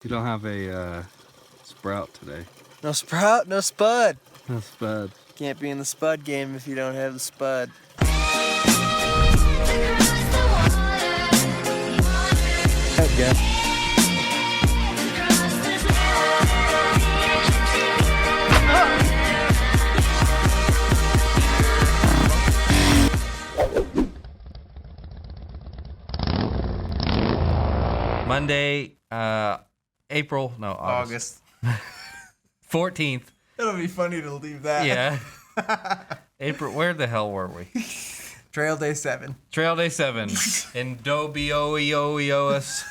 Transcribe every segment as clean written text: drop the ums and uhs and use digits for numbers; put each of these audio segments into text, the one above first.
You don't have a sprout today. No sprout, no spud. No spud. Can't be in the spud game if you don't have the spud. Okay. Monday, August 14th. It'll be funny to leave that. Yeah. April, where the hell were we? Trail day 7. Trail day 7 in Dobioioios,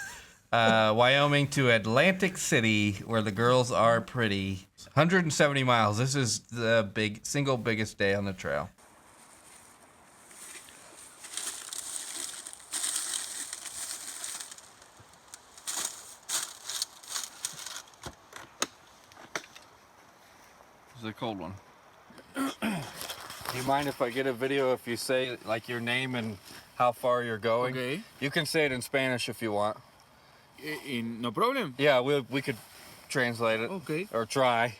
Wyoming to Atlantic City, where the girls are pretty. 170 miles. This is the single biggest day on the trail. This is a cold one. Do you mind if I get a video if you say like your name and how far you're going? Okay. You can say it in Spanish if you want. No problem. Yeah, we could translate it. Okay. Or try.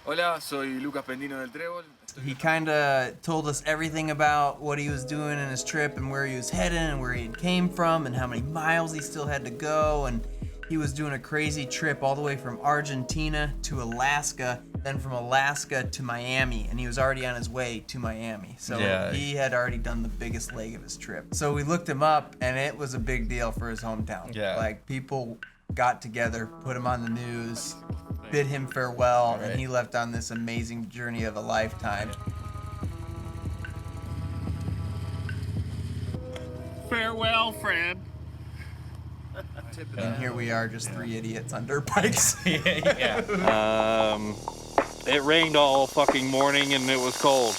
Hola, soy Lucas Pendino del Trébol. He kind of told us everything about what he was doing in his trip and where he was heading and where he came from and how many miles he still had to go. And he was doing a crazy trip all the way from Argentina to Alaska, then from Alaska to Miami, and he was already on his way to Miami. So Yeah. He had already done the biggest leg of his trip. So we looked him up, and it was a big deal for his hometown. Yeah. Like, people got together, put him on the news, bid him farewell, Right. and he left on this amazing journey of a lifetime. Farewell, friend. And here we are, just 3 idiots on dirt bikes. Yeah. It rained all fucking morning and it was cold.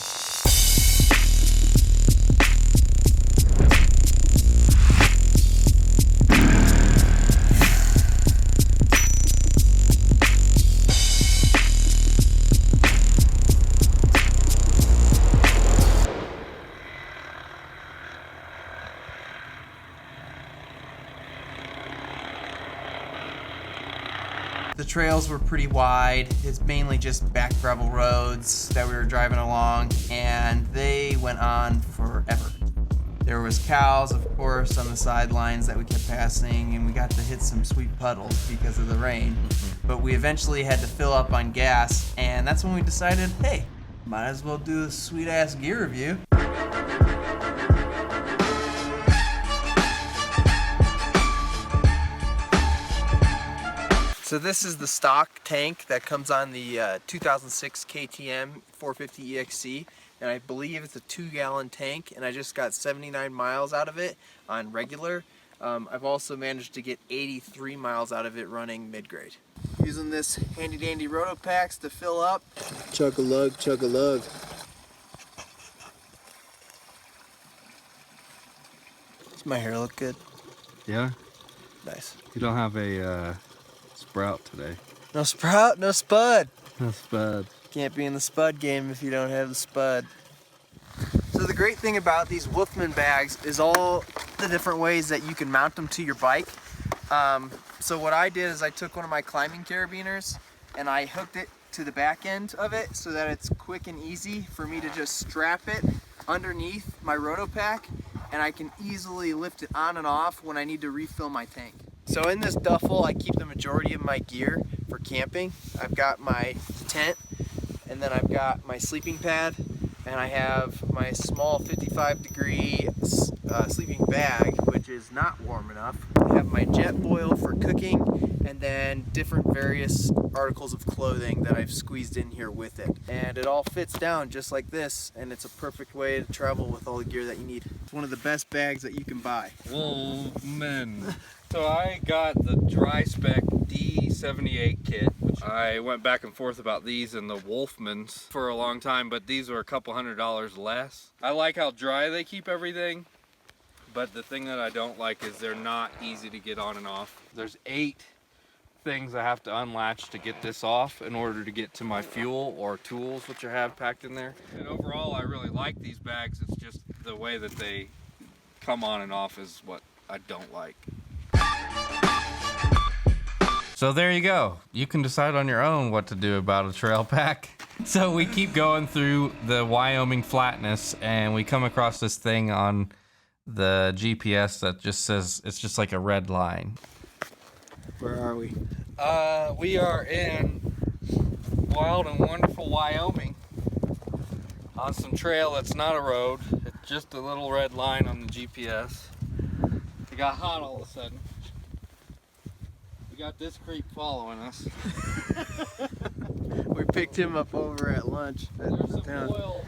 The trails were pretty wide. It's mainly just back gravel roads that we were driving along, and they went on forever. There was cows, of course, on the sidelines that we kept passing, and we got to hit some sweet puddles because of the rain. But we eventually had to fill up on gas, and that's when we decided, hey, might as well do a sweet-ass gear review. So this is the stock tank that comes on the 2006 KTM 450 EXC, and I believe it's a 2-gallon tank, and I just got 79 miles out of it on regular. I've also managed to get 83 miles out of it running mid-grade. Using this handy dandy roto packs to fill up. Chug a lug, chug a lug. Does my hair look good? Yeah? Nice. You don't have a sprout today. No sprout, no spud. No spud. Can't be in the spud game if you don't have the spud. So the great thing about these Wolfman bags is all the different ways that you can mount them to your bike. So what I did is I took one of my climbing carabiners and I hooked it to the back end of it so that it's quick and easy for me to just strap it underneath my roto pack, and I can easily lift it on and off when I need to refill my tank. So in this duffel, I keep the majority of my gear for camping. I've got my tent, and then I've got my sleeping pad, and I have my small 55-degree sleeping bag, which is not warm enough. I have my jet boil for cooking, and then different various articles of clothing that I've squeezed in here with it. And it all fits down just like this, and it's a perfect way to travel with all the gear that you need. It's one of the best bags that you can buy. Wolfman. So I got the dry spec D78 kit. I went back and forth about these and the Wolfmans for a long time, but these were a couple $100 less. I like how dry they keep everything, but the thing that I don't like is they're not easy to get on and off. There's 8 things I have to unlatch to get this off in order to get to my fuel or tools, which I have packed in there. And overall, I really like these bags. It's just the way that they come on and off is what I don't like. So there you go. You can decide on your own what to do about a trail pack. So we keep going through the Wyoming flatness, and we come across this thing on the GPS that just says, it's just like a red line. Where are we? We are in wild and wonderful Wyoming on some trail that's not a road. It's just a little red line on the GPS. It got hot all of a sudden. We got this creep following us. We picked him up over at lunch at There's the some town. oil.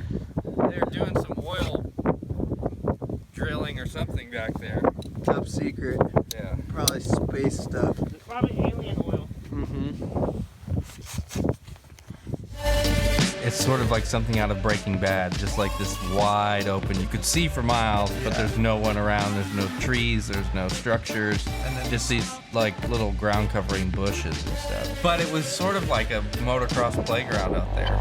They're doing some oil drilling or something back there. Top secret. Yeah. Probably space stuff. It's probably alien oil. Mm-hmm. It's sort of like something out of Breaking Bad, just like this wide open. You could see for miles, but there's no one around. There's no trees, there's no structures, And then just these like little ground covering bushes and stuff. But it was sort of like a motocross playground out there.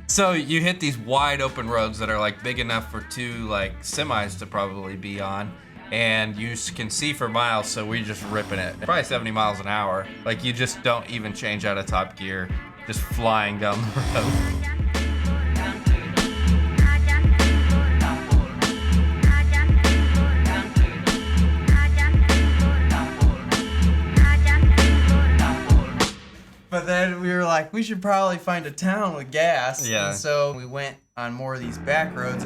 So you hit these wide open roads that are like big enough for two like semis to probably be on, and you can see for miles, so we're just ripping it. Probably 70 miles an hour. Like you just don't even change out of top gear, just flying down the road. But then we were like, we should probably find a town with gas. Yeah. And so we went on more of these back roads.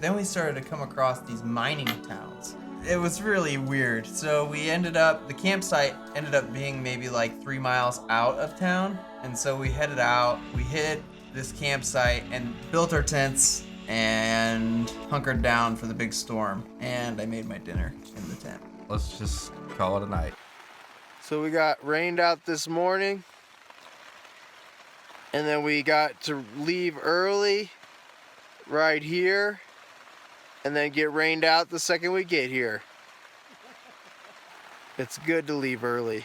Then we started to come across these mining towns. It was really weird. So we ended up, the campsite ended up being maybe like 3 miles out of town. And so we headed out, we hit this campsite and built our tents and hunkered down for the big storm. And I made my dinner in the tent. Let's just call it a night. So we got rained out this morning. And then we got to leave early right here. And then get rained out the second we get here. It's good to leave early.